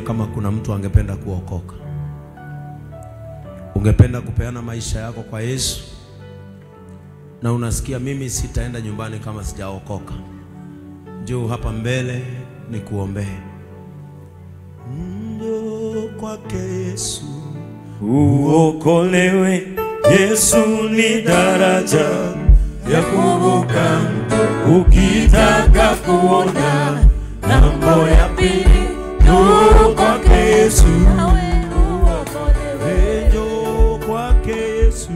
kama kuna mtu angependa kuokoka. Ungependa kupeana maisha yako kwa Yesu na unasikia mimi sitaenda nyumbani kama sijaokoka. Njoo hapa mbele nikuombee. Njoo kwake Yesu uokolewe. Yesu ni daraja ya kuvuka mto. Ukitaka kuona ng'ambo ya pili, njoo kwake Yesu uokolewe. Njoo kwake Yesu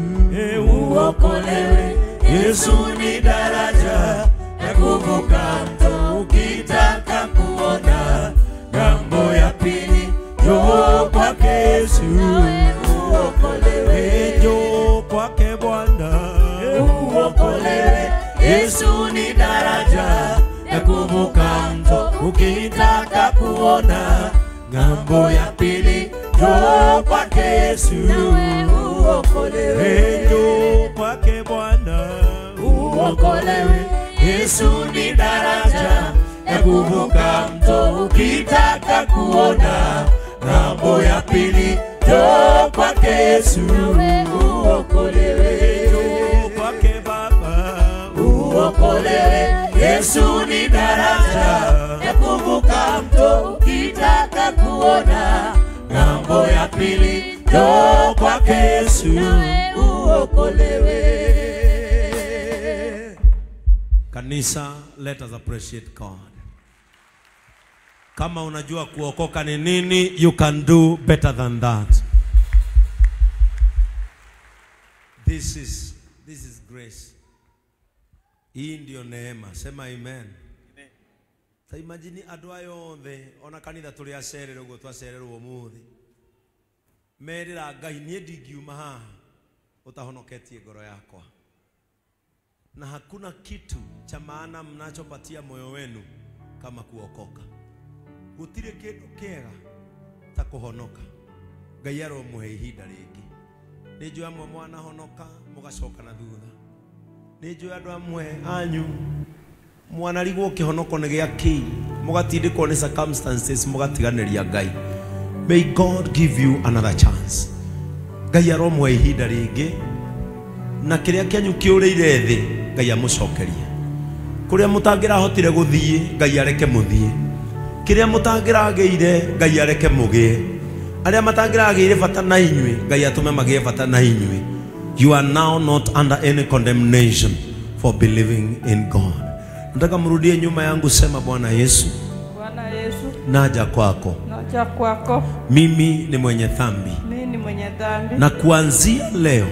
uokolewe. Yesu ni daraja ya kuvuka mto. Ukitaka kuona ng'ambo ya pili, njoo kwake Yesu uokolewe. Njoo kwake Bwana uokolewe. Yesu ni daraja ya kuvuka mto. Ukitaka kuona ng'ambo ya pili, njoo kwake Yesu uokolewe. Njoo kwake Bwana uokolewe. Yesu ni daraja ya kuvuka mto. Ukitaka kuona ng'ambo ya pili, njoo kwake Yesu uokolewe. Njoo kwake Baba uokolewe. Yesu ni daraja ya kuvuka mto. Ukitaka kuona ng'ambo ya pili, njoo kwake Yesu uokolewe. Kanisa, let us appreciate God. Kama unajua kuokoka ni nini, you can do better than that. This is grace. Hii ndio neema. Sema amen. Ta imagine adwayo the ona kanitha tuli acerere ugo twacererwo umuthi. Merira Ngai nie ndingiuma haha utahonoketie ngoro yakwa. Na hakuna kitu cha maana mnachopatia moyo wenu kama kuokoka. Gutire kindu kiega ta kuhonoka. Ngai aromuhe ihinda ringi. Ni njui amwe mwana honoka mugacoka na thutha. Ni njui andu amwe anyu mwana rigwo kihonoko ni giaki mugatindikwo ni circumstances mugatiganeria Ngai. May God give you another chance. Ngai aromuhe ihinda ringi na kiria kianyu kiurire thi Ngai amucokerie. Kuria mutangira hotire guthie Ngai areke muthie. Kiria mutangira geire Ngai areke mugie. Aria matangira geire bata na inyui Ngai atume magie bata na inyui. You are now not under any condemnation for believing in God. Nataka mrudie nyuma yangu, sema Bwana Yesu. Bwana Yesu, naja kwako. naja kwako. Mimi ni mwenye dhambi. Mimi ni mwenye dhambi. Na kuanzia leo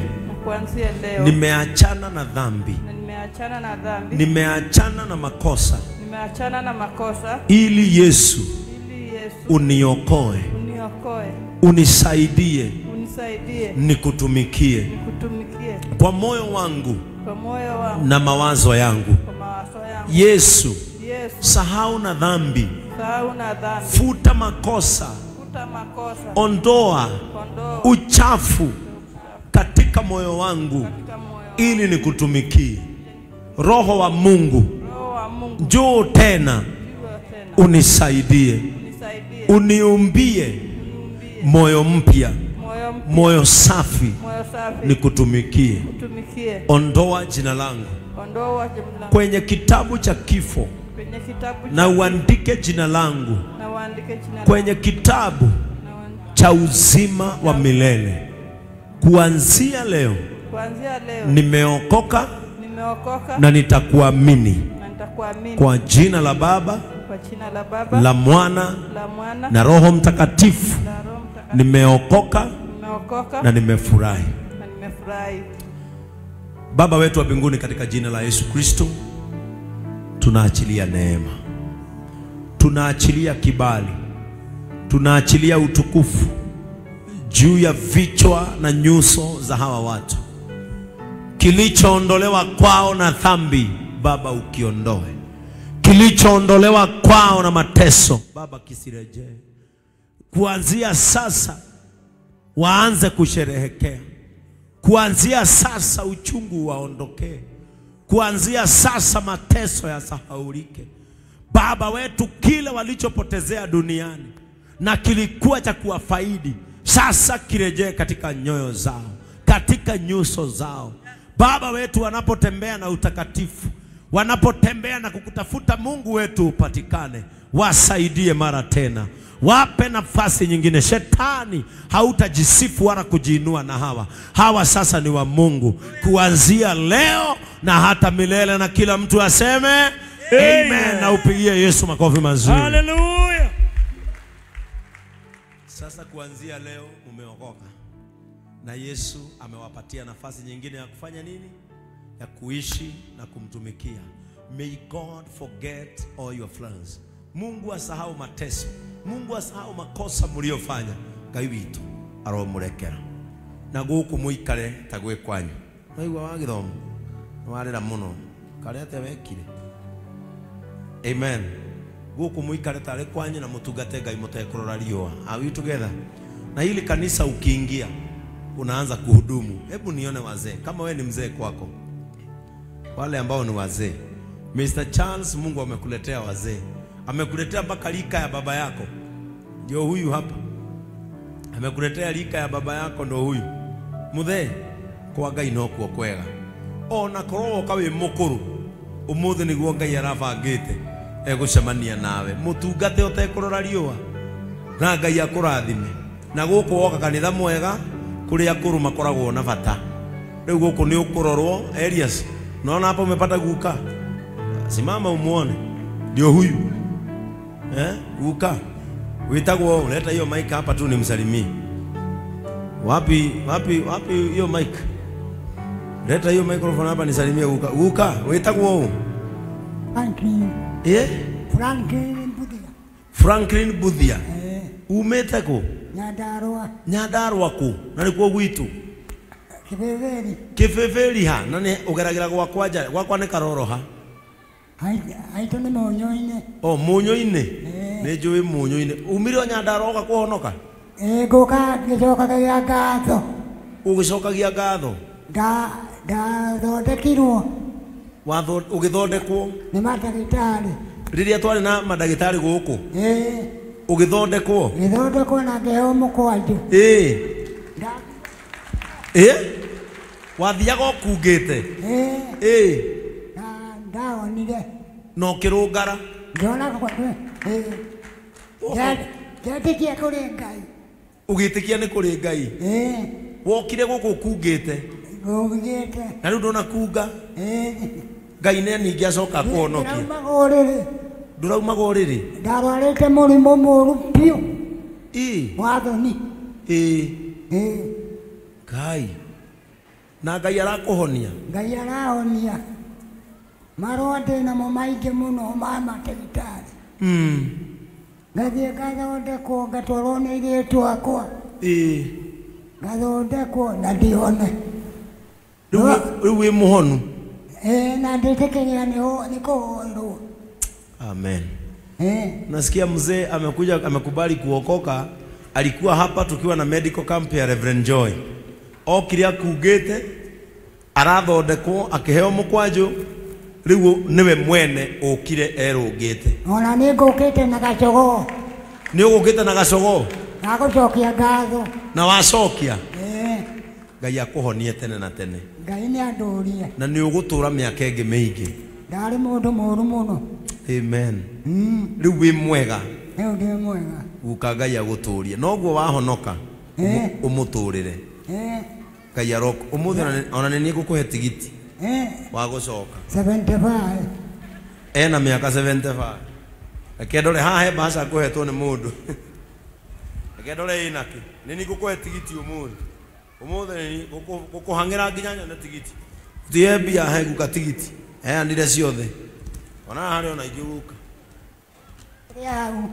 nimeachana na dhambi. Nimeachana na dhambi. Nimeachana na makosa. Nimeachana na makosa. Ili Yesu uniokoe. Uniokoe. Unisaidie. Unisaidie. Nikutumikie. Nikutumikie. Kwa moyo wangu. Kwa moyo wangu. Na mawazo yangu. Kwa mawazo yangu. Yesu. Yesu. Sahau na dhambi. Sahau na dhambi. Futa makosa. Futa makosa. Ondoa uchafu katika moyo wangu ili nikutumikie. Roho wa Mungu, njoo tena unisaidie. Uniumbie moyo mpya, moyo safi, nikutumikie. Ondoa jina langu kwenye kitabu cha kifo na uandike jina langu kwenye kitabu cha uzima wa milele. Kuanzia leo nimeokoka na nitakuamini. Kwa jina la Baba, la Mwana na Roho Mtakatifu. Nimeokoka na nimefurahi. Baba wetu wa mbinguni, katika jina la Yesu Kristo tunaachilia neema, tunaachilia kibali, tunaachilia utukufu juu ya vichwa na nyuso za hawa watu. Kilichoondolewa kwao na dhambi, Baba ukiondoe. Kilichoondolewa kwao na mateso, Baba kisirejee. Kuanzia sasa waanze kusherehekea. Kuanzia sasa uchungu waondokee. Kuanzia sasa mateso yasahaulike. Baba wetu, kile walichopotezea duniani na kilikuwa cha kuwafaidi, sasa kirejee katika nyoyo zao, katika nyuso zao. Baba wetu, wanapotembea na utakatifu, wanapotembea na kukutafuta Mungu wetu upatikane, wasaidie mara tena, wape nafasi nyingine. Shetani hautajisifu wala kujiinua na hawa sasa ni wa Mungu kuanzia leo na hata milele, na kila mtu aseme amen, na upigie Yesu makofi mazuri. Haleluya. Sasa kuanzia leo umeokoka na Yesu amewapatia nafasi nyingine ya kufanya nini? Ya kuishi na kumtumikia. May God forget all your plans. Mungu asahau mateso, Mungu asahau makosa mliofanya. Ngai witu aromurekera na guku muikare tagwe kwanyu. Naigwa wagithomo warira muno karete wekire. Amen. Guku muikare tare kwanyu na mutungate Ngai mutekurora riua. Are we together? Na hili kanisa ukiingia unaanza kuhudumu. Hebu nione wazee, kama we ni mzee kwako, wale ambao ni wazee, Mr. Charles, Mungu amekuletea wazee, amekuletea mpaka rika ya baba yako, ndio huyu hapa. Amekuletea rika ya baba yako, ndio huyu muthe kwa Ngai no kuo kwega. Ona korwo kawe mukuru umuthi niguo Ngai arabangite egucemania nawe, mutungate utekurora riua na Ngai akurathime. Na guku woka kanitha mwega kuri akuru makoragwo na bata. Riu guku ni ukurorwo. Elias, unaona hapa umepata guka, simama umuone, ndio huyu guka. Witagwo, leta hiyo mic hapa tu nimsalimie. Wapi hiyo mic? Leta hiyo microphone hapa nisalimie guka. Guka, witagwo Franklin. Franklin Budia. Franklin Budia. Umete ku? Nyandarua ku. Na nikuo gwitu? Kibeberi ha. Na ni ugeragira gwakwa nja. Gwakwa ni Karoro ha. Haito ni Munyo-ine. Oh, Munyo-ine. Ni njui Munyo-ine. Umire Nyandarua ugakuhonoka? Nguka ngicokagia ngatho. Ugicokagia ngatho? Ndathondekirwo. Ugithondekwo ni madagitari. Riria twari na madagitari guku? Ugithondekwo? Ngithondekwo na ngeo mukwanju. Wathiaga ukungite? Na ndawonire. No kirungara? Ndona kwa Jatikia kuri Ngai. Ugitikia ni kuri Ngai? Wokire guku ukungite? Ngungite. Na riu ndona kunga? Ngai ne ningi acoka kuonokia. Nduraumaga uriri? Ndarwarite murimu muru piu. Wathoni. Ngai. Na Ngai arakuhonia? Ngai arahonia. Marua ndinamo maingi muno ma madagitari. Ngathie ngathondekwo ngatwarwo nĩ airĩtu akwa. Ngathondekwo na ndione. Rĩu wĩ mũhonu? Na ndĩtĩkĩria nĩ kũhoerwo. Amen. Nasikia mzee amekuja amekubali kuokoka. Alikuwa hapa tukiwa na medical camp ya Reverend Joy. Okire akungite, arathondekwo, akiheo mukwanju, riu niwe mwene ukire erungite. Ona ni ngukite na gacogo. Ni ugukite na gacogo? Na gucokia ngatho. Na wacokia? Ngai akuhonie tene na tene. Ngai ni andurie. Na ni ugutura miaka ingi mingi. Ndari mundu muru muno. Amen. Riu wi mwega. Riu ndi mwega. Guka Ngai aguturie. Noguo wahonoka umuturire. Ngai aroko. Umuthi ona ni gukuhe tigiti. Wa gucoka 75. Ena miaka 75. Akedole hahe basa kuhetwo ni mundu. Akedole inaki. Nini gukuhe tigiti umuthi. Umuthi ni gukuhangira nginya na tigiti. Tie bia he guka tigiti. Andire ciothe. Ona hari ona igiguka. Yau.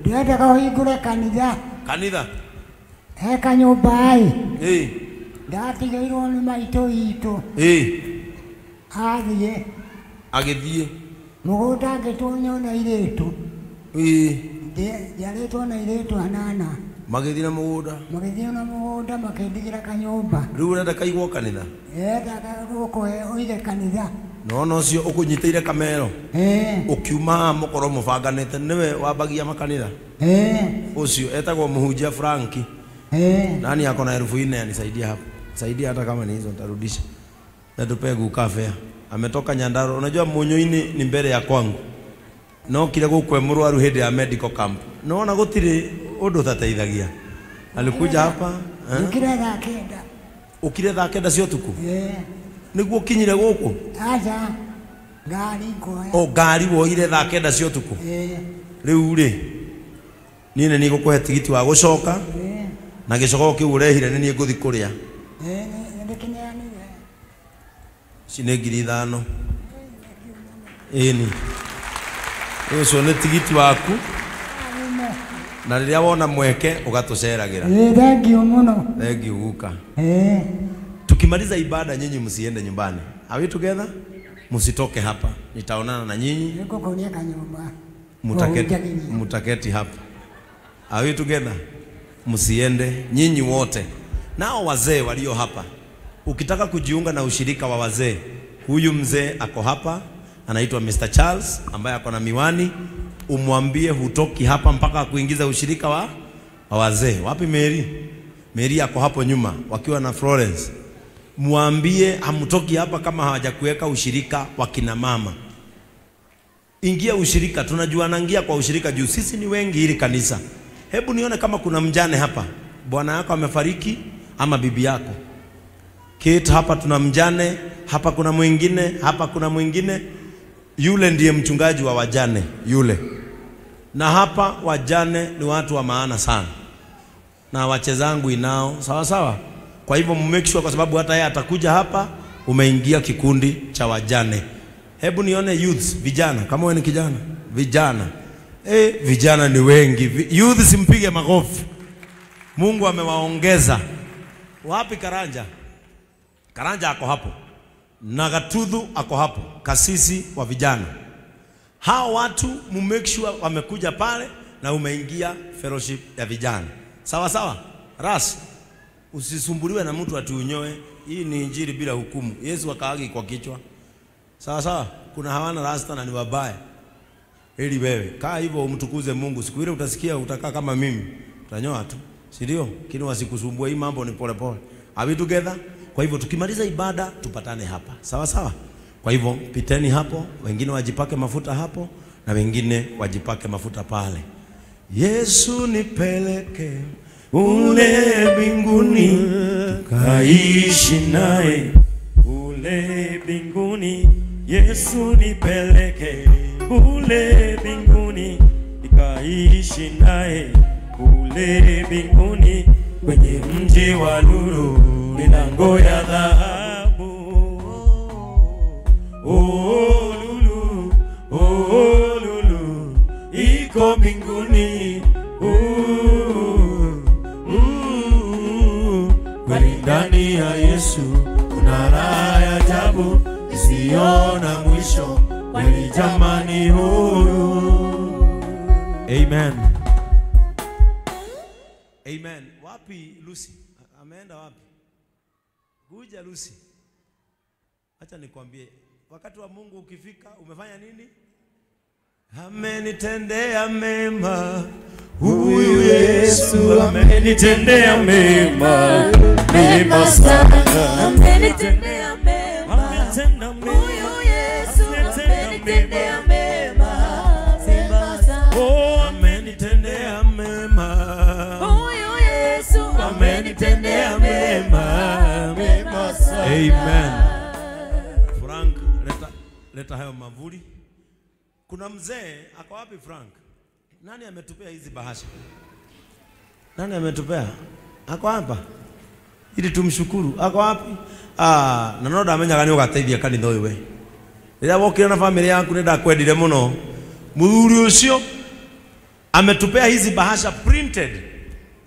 Ndienda kahingure kanitha. Kanitha? He kanyumba ai. Ndatigairwo ni maitũ itũ. Athiĩ. Agĩthiĩ. Mũgũnda ngĩtunywo na airĩtu. Njarĩtwo na airĩtu anana. Magĩthiĩ na mũgũnda? Magĩthiĩ na mũgũnda makĩndigĩra kanyũmba. Rĩu ũrenda kaigwo kanitha? Ndaga gũkũhe ũire kanitha. no cio ukunyiteire kamero ukiuma mukoro mubanganite niwe wabagia makanitha ucio etagwo muhunjia Franki nani yako na 1000 anisaidia hapa saidia hata kama ni hizo nitarudisha na tupe gukafe ametoka Nyandarua unajua Munyoini ni mbele ya kwangu no kile gukwe murwaru hedi ya medical camp naona gutire undu tateithagia alikuja hapa ukire thaa kenda cio tuku niguo kinyire guku aja gari ko gari woire thaa kenda cio tuku riu ri nine ni gukuhe tigiti wa gucoka na gicoko kiu urehire ni nguthi kuria ndikineanire cine 5,000 ini ucio ni tigiti waku na riria wona mweke ugatuceragira thank you muno thank you guka tukimaliza ibada nyinyi msiende nyumbani are we together msitoke hapa nitaonana na nyinyi niko kunia kanyumba mutaketi hapa are we together msiende nyinyi wote nao wazee walio hapa ukitaka kujiunga na ushirika wa wazee huyu mzee ako hapa anaitwa Mr. Charles ambaye ako na miwani umwambie hutoki hapa mpaka kuingiza ushirika wa wazee wapi Mary ako hapo nyuma wakiwa na Florence muambie hamtoki hapa kama hawajakuweka ushirika wa kina mama ingia ushirika tunajuanangia kwa ushirika juu sisi ni wengi ili kanisa hebu nione kama kuna mjane hapa bwana yako amefariki ama bibi yako Kate hapa tuna mjane hapa kuna mwingine yule ndiye mchungaji wa wajane yule na hapa wajane ni watu wa maana sana na wachezangu inao sawa sawa kwa hivyo make sure kwa sababu hata yeye atakuja hapa umeingia kikundi cha wajane hebu nione youths vijana kama wewe ni kijana vijana ni wengi youth simpige makofi Mungu amewaongeza wapi Karanja ako hapo na Gatudhu ako hapo kasisi wa vijana hao watu make sure wamekuja pale na umeingia fellowship ya vijana sawa sawa ras usisumbuliwe na mtu atiunyoe hii ni injili bila hukumu Yesu akaagi kwa kichwa sawa sawa kuna hawana rasta na ni wabaya ili wewe kaa hivyo umtukuze Mungu siku ile utasikia utakaa kama mimi utanyoa tu si ndio kini wasikusumbue hii mambo ni pole pole are we together kwa hivyo tukimaliza ibada tupatane hapa sawa sawa kwa hivyo piteni hapo wengine wajipake mafuta hapo na wengine wajipake mafuta pale Yesu nipeleke ule mbinguni tukaishi naye ule mbinguni Yesu nipeleke ule mbinguni nikaishi naye ule mbinguni kwenye mji wa nuru milango ya dhahabu lulu iko mbinguni kwani ndani ya Yesu kuna raha ya ajabu isiona mwisho kwani jamani amen amen wapi Lucy ameenda wapi kuja Lucy acha nikwambie wakati wa Mungu ukifika umefanya nini amenitendea mema huyu Yesu amenitendea mema mema sana amenitendea mema huyu Yesu amenitendea mema mema sana amenitendea mema huyu Yesu amenitendea mema mema sana amen Frank leta hayo mavuli kuna mzee ako wapi Frank nani ametupea hizi bahasha nani ametupea ako hapa ili tumshukuru ako wapi na noda amenyaga ni ugateithia kanitha uyu we ila wokira na family yangu nenda kwendire muno muthuri ucio ametupea hizi bahasha printed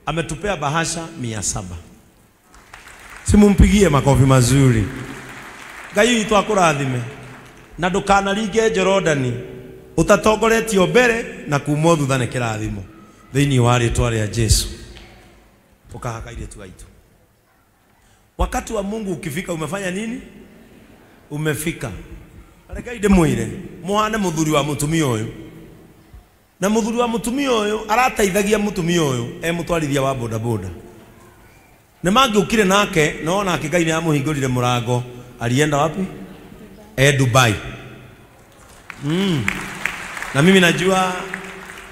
ametupea bahasha 700 simumpigie makofi mazuri Ngai witu akurathime na ndukanaringe Jorodani utatongoretio mbere na kuma thutha nĩ kĩrathimo thĩinĩ wa rĩtwa rĩa Jesu ukahakaire tu gaitu wakati wa Mungu ukifika umefanya nini umefika Areka ide mwire muhane muthuri wa mutumia uyu na muthuri wa mutumia uyu arateithagia mutumia uyu mutwarithia wa boda boda ne mangiukire nake no nake Ngai ni amuhingurire murango alienda wapi Dubai na mimi najua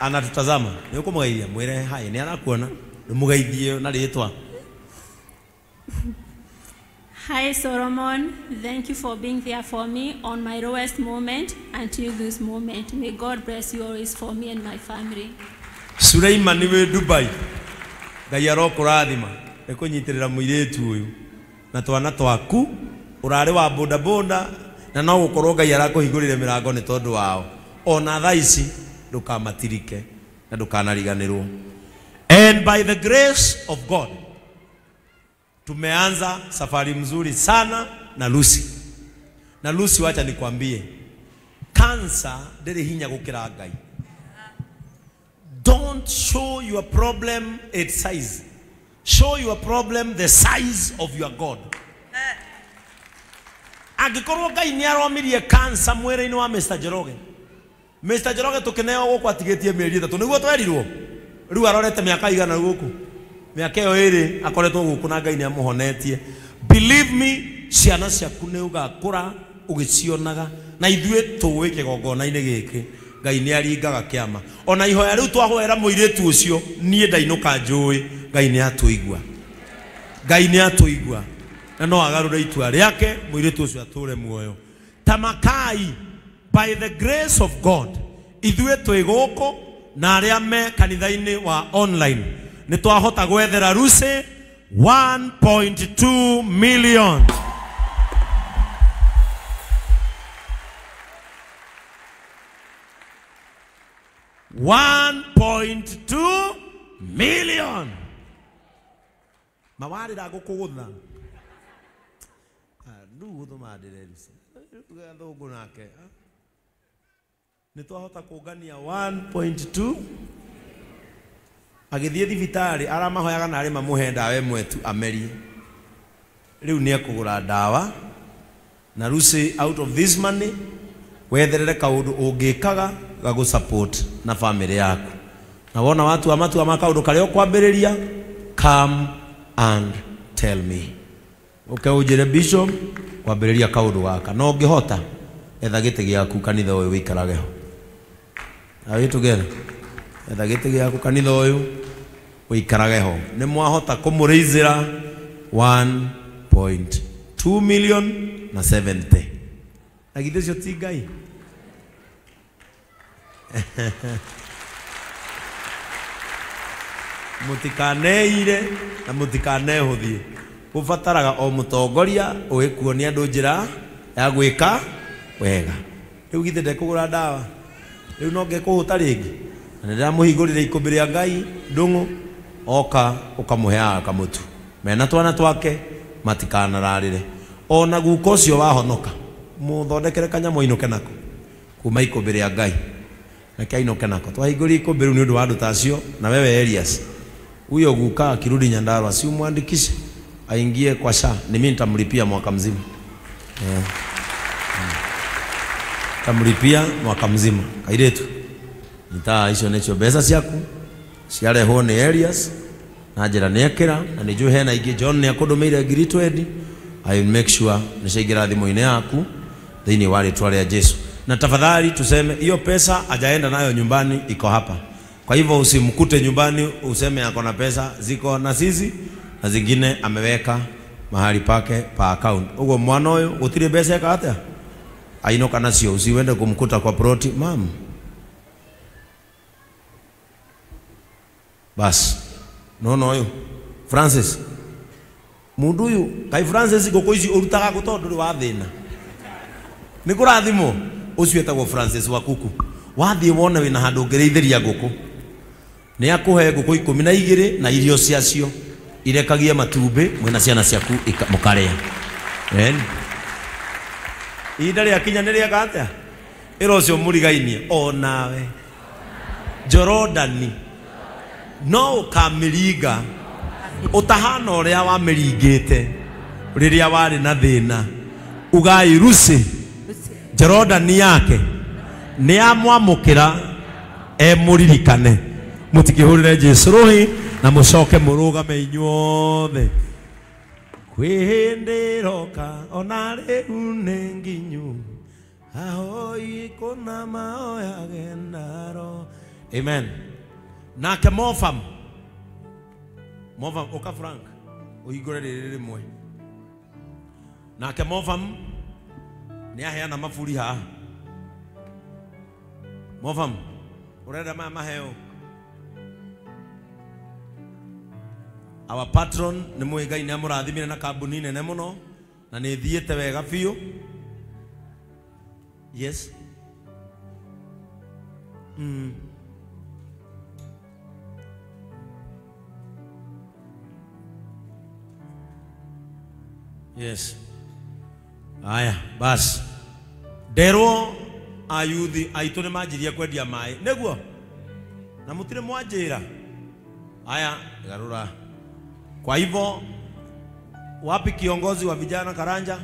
anatutazama yuko mgaithia mwire hai ni anakuona mugaithie na ritwa. Hi Solomon, thank you for being there for me on my lowest moment until this moment. May God bless you always for me and my family. Suleiman niwe Dubai. Ngai arokurathima ekunyitirira muiretu uyu na twana twaku urari wa boda boda na no gukorwo Ngai arakuhingurire mirango ni tondu wao. Ona thaici ndukamatirike na ndukanariganirwo. And by the grace of God tumeanza safari mzuri sana na Lucy. Na Lucy wacha nikwambie, cancer ndiri hinya gukira Ngai. Don't show your problem its size. Show your problem the size of your God. Agikorwo Ngai ni aromirie cancer mwere-ini wa Mr. Jeroge. Mr. Jeroge tukineo guku atigetie mieri 3 niguo twerirwo. Riu arorete miaka igana guku. Miaka yo iri akoretwo guku na Ngai ni amuhonetie. Believe me, ciana ciaku ni ugakura ugicionaga na ithue tuwe kigongona-ini giki Ngai ni aringaga kiama. Ona ihoya riu twahoera muiretu ucio nie ndainuka njui Ngai ni atuigua. Ngai ni atuigua. Na no agarure itua riake muiretu ucio ature muoyo. Tamakai, by the grace of God ithue twiguko na aria me kanitha-ini wa online ni twahota gwethera Lucy 1.2 million. $1.2 million. Mawari da gukugutha. Ndu thumadire Lucy. Gathugu nake. Ni twahota kungania 1.2 agithie thibitari aramahoyaga na ari mamuhe ndawa imwe tu amerie. Riu ni ekugura ndawa na Lucy out of this money wetherere kaundu ungikaga gagu support na family yaku. Na wona watu amatu amakaundu kare okwambiriria, come and tell me. Okay, ujire bishop kwambiriria kaundu gaka no ngihota etha gite giaku kanitha uyu wikarage ho. Are we together? Etha gite giaku kanitha uyu wikarage ho. Ni mwahota kumureizira 1.2 million na 70. Agithe cio ti Ngai. Mutikaneire na mutikanehuthie. Ufataraga o mutongoria ugikuonia andu njira ya gwika wega. Riu githe ndekugura ndawa. Riu no ngekuhuta ringi. Na ndiramuhingurire ikumbi ria Ngai ndungu oka ukamuhea kamutu. Mena twana twake matikanararire. Ona guko ucio wahonoka muthondekere kanyamu inuke nako kuma ikumbi ria Ngai. Na kainuke nako. Twahinguri ikumbi riu ni undu wa andu tacio na wewe Elias. Huyo guka akirudi Nyandarua si umwandikishe aingie kwa SHA, ni mimi nitamlipia mwaka mzima. Tamlipia mwaka mzima. Kairetu nita icio necio mbeca ciaku ciarehwo ni Elias na njira niekira na nijue hena ingi John ni akundumeire ngiri 20. I will make sure nishaingira thimo-ini yaku thiini wa ritwa ria Jesu. Na tafadhali tuseme hiyo pesa ajaenda nayo nyumbani, iko hapa. Kwa hivyo usimkute nyumbani useme ako na pesa, ziko na sisi na zingine ameweka mahali pake pa account. Ugo mwana uyu gutire pesa ka atia ainoka nacio, usiwende kumkuta kwa proti mam. Bas no uyu Francis mundu uyu kai Francis goko ici urutaga gutondu wa thina ni kurathimo ucio etagwo Francis wa kuku. Wathie wona wina handu ngereithĩria ngũkũ ni akuhe ngũkũ 12 na irio ciacio irekagia matumbĩ mwena ciana ciaku mukaria. Ihinda rĩa kinya nĩ rĩega atĩa ĩro ũcio mũrigainie onawe Jorodani no ũkamĩringa ũtahana ũrĩa wamĩringĩte rĩrĩa warĩ na thĩna. Ugai Lucy Jordan yake ni amwamukira muririkane mutikihurire Jesu rohi na mucoke murugame inyuothe kwihindiroka ona riu ni nginyu ahoi kuna maoya gendaro. Amen. Nake Mofam oka Frank uigore riri rimwe nake Mofam ni aheana maburi haha. Mofam urenda mama heo our patron ni muigai ni amurathimire na kambuni nene muno na ni thiete wega biu. Yes. Yes. Aya bas derwo ayuthi aitu ni manjiria kwendia mai neguo na mutire mwanjira. Aya garura. Kwa hivyo wapi kiongozi wa vijana Karanja?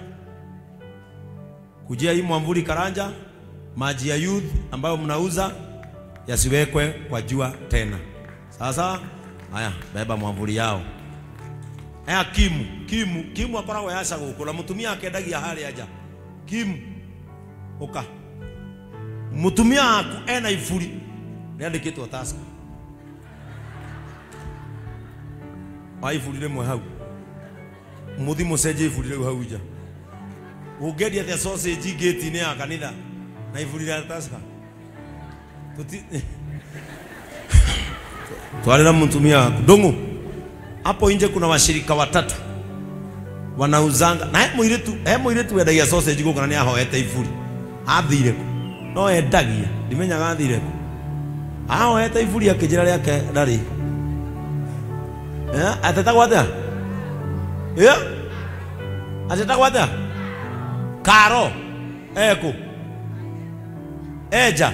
Kujia hii mwamvuli Karanja, maji ya youth ambayo mnauza yasiwekwe kwa jua tena. Sasa haya beba mwamvuli yao. Aya Kimu akoragwo yaca guku na mutumia akendagia hari aja. Kimu oka. Mutumia aku ena ifuri niandikitwo Tusker. Ifuri rimwe hau. Muthi mucenje ifuri riu hau ja. Ugedia the sausage gate ni ya kanitha na ifuri ya Tusker. Twalira mutumia ndungu. Hapo nje kuna washirika watatu wanauzanga na muiretu wendagia sausage guku na ni ahoete ifuri. Athire ku no endagia ndimenyaga athire ku ahoete ifuri akijira riake ndari atetagwo atia atetagwo atia Karo eko eja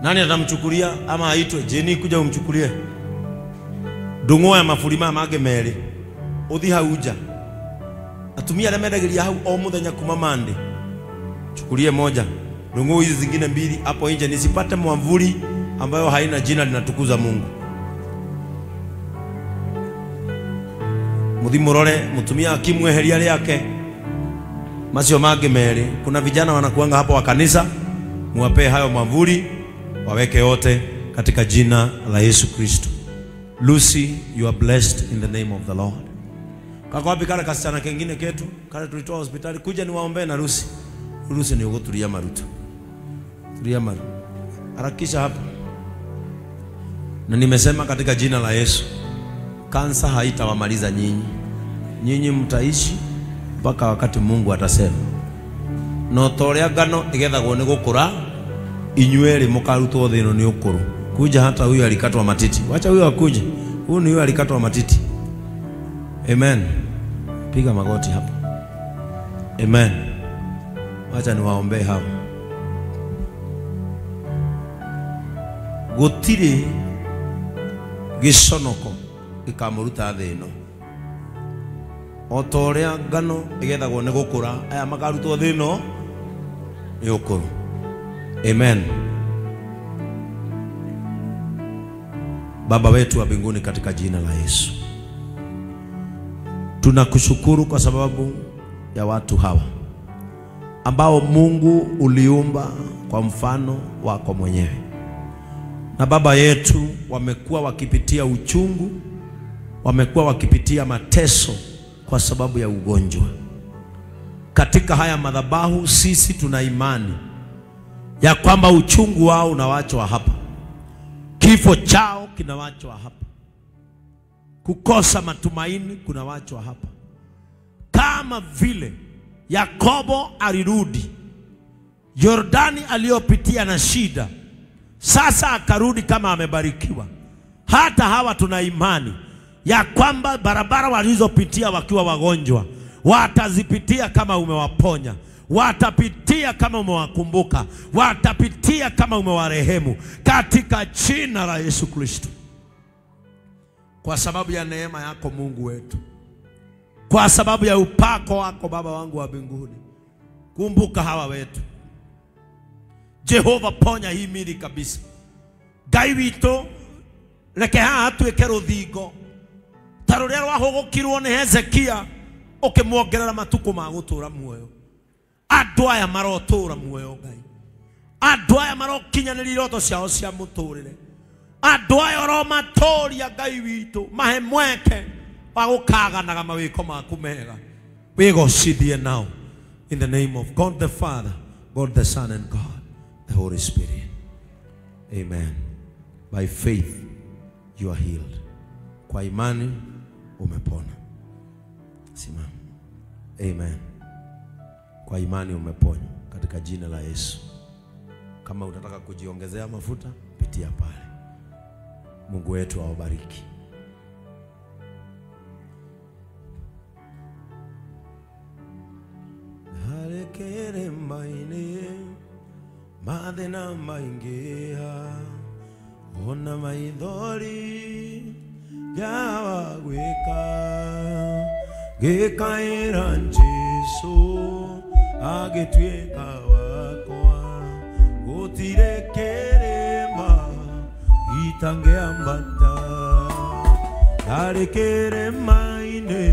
nani atamchukulia ama aitwe Jeni kuja umchukulie ndungu ya mafuri mage meri uthi hauja atumia ale mendagiria hau o muthenya kuma Monday chukulie moja ndungu hizi zingine mbili hapo nje nisipate mwamvuli ambayo haina jina linatukuza Mungu. Muthi murore mutumia kimweheria yake macio mage meri. Kuna vijana wanakuanga hapo wa kanisa, muwape hayo mwamvuli waweke yote katika jina la Yesu Kristo. Lucy, you are blessed in the name of the Lord. Kako wapi kale kasichana kengine ketu kale tulitoa hospitali kuja niwaombe na Lucy. Lucy ni ugotulia marutu. Tulia maru. Harakisha hapa. Na nimesema katika jina la Yesu, kansa haitawamaliza nyinyi. Nyinyi mtaishi mpaka wakati Mungu atasema. No toria ngano igethagwo ni gukura inyueri mukarutwo thino ni ukuru. Kuja hata huyu alikatwa matiti. Wacha huyu akuje. Huyu ni huyu alikatwa matiti. Amen. Piga magoti hapa. Amen. Wacha niwaombe hapa. Gutiri gisonoko ikamuruta thino. Otoria ngano igethagwo ni gukura aya makarutwo thino ni ukuru. Amen. Baba wetu wa mbinguni, katika jina la Yesu tunakushukuru kwa sababu ya watu hawa ambao Mungu uliumba kwa mfano wako mwenyewe. Na Baba yetu wamekuwa wakipitia uchungu, wamekuwa wakipitia mateso kwa sababu ya ugonjwa. Katika haya madhabahu sisi tuna imani ya kwamba uchungu wao unawachwa hapa. Kifo chao kinawachwa hapa. Kukosa matumaini kunawachwa hapa. Kama vile Yakobo alirudi Yordani aliyopitia na shida, sasa akarudi kama amebarikiwa. Hata hawa tuna imani ya kwamba barabara walizopitia wakiwa wagonjwa watazipitia kama umewaponya. Watapitia kama umewakumbuka. Watapitia kama umewarehemu katika jina la Yesu Kristo. Kwa sababu ya neema yako Mungu wetu, kwa sababu ya upako wako Baba wangu wa mbinguni, Kumbuka hawa wetu. Jehova, ponya hii mili kabisa. Ngai witũ reke haha tuĩke rũthingo ta rũrĩa rwahũgũkirwo nĩ Hezekia ũkĩmuongerera matukũ ma gũtũũra muoyo. Andũ aya marotũũra muoyo Ngai. Andũ aya marokinyanĩria iroto ciao cia mũtũũrĩre. Andũ aya ũromatũũria Ngai witũ, mahe mweke wa gũkaganaga mawĩko maku mega. Wĩgocithie now in the name of God the Father, God the Son, and God the Holy Spirit. Amen. By faith you are healed. Kwa imani umepona. Simama. Amen. Kwa imani umeponywa katika jina la Yesu. Kama unataka kujiongezea mafuta, pitia pale. Mungu wetu awabariki. Halekere maine mathina maingiha ona maithori yawa gwika gikaira Jesu agituika wakwa gutire kirima itangeambata halekere maine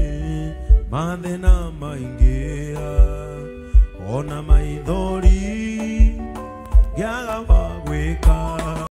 mathina maingiha ona maithori yaga gwika